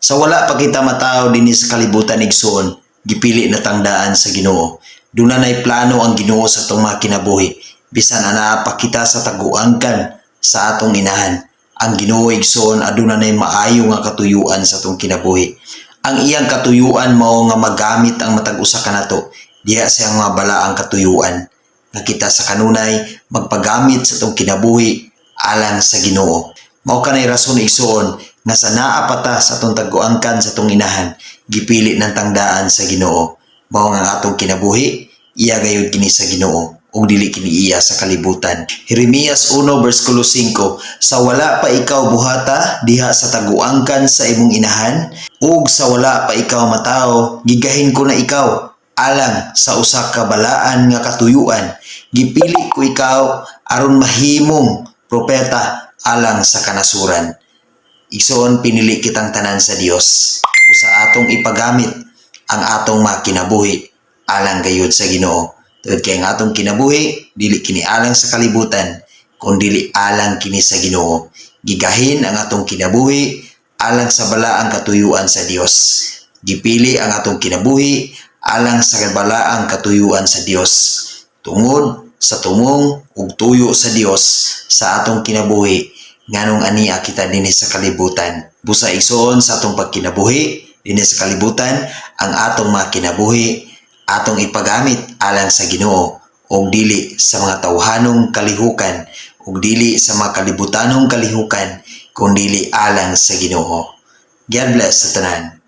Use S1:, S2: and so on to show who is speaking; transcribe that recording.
S1: Sa wala pa kita mataw dinhi sa kalibutan igsoon, gipili na tangdaan sa Ginoo. Dunay plano ang Ginoo sa atong mga kinabuhi. Bisan anaa pa kita sa taguangkan sa atong inahan. Ang Ginoo igsoon aduna nay maayo nga katuyuan sa atong kinabuhi. Ang iyang katuyuan mao nga magamit ang matag usa kanato diha sa mga balaang katuyuan nga kita sa kanunay magpagamit sa atong kinabuhi alang sa Ginoo. Mao kanay rason igsoon nga sa naa pa ta sa atong taguangkan sa atong inahan, gipili ng tangdaan sa Ginoo. Mao nga atong kinabuhi, iya gayud kini sa Ginoo ug dili kini iya sa kalibutan. Jeremias 1:5, sa wala pa ikaw buhata diha sa taguangkan sa imong inahan, ug sa wala pa ikaw matawo, gigahin ko na ikaw alang sa usa ka balaan nga katuyuan. Gipili ko ikaw aron mahimong propeta alang sa kanasuran. Igsoon pinili kitang tanan sa Dios. Busa atong ipagamit ang atong mga kinabuhi alang gayud sa Ginoo. Tungod kay ang atong kinabuhi dili kini alang sa kalibutan, kundi alang kini sa Ginoo. Gigahin ang atong kinabuhi alang sa balaang katuyuan sa Dios. Gipili ang atong kinabuhi alang sa balaang katuyuan sa Dios. Tungod sa tumong ug tuyo sa Dios sa atong kinabuhi, nganong ania kita dinhi sa kalibutan. Busa igsoon sa atong pagkinabuhi dinhi sa kalibutan, ang atong mga kinabuhi atong ipagamit alang sa Ginoo ug dili sa mga tawhanong kalihukan ug dili sa mga kalibutanong kalihukan kundi alang sa Ginoo. God bless sa tanan.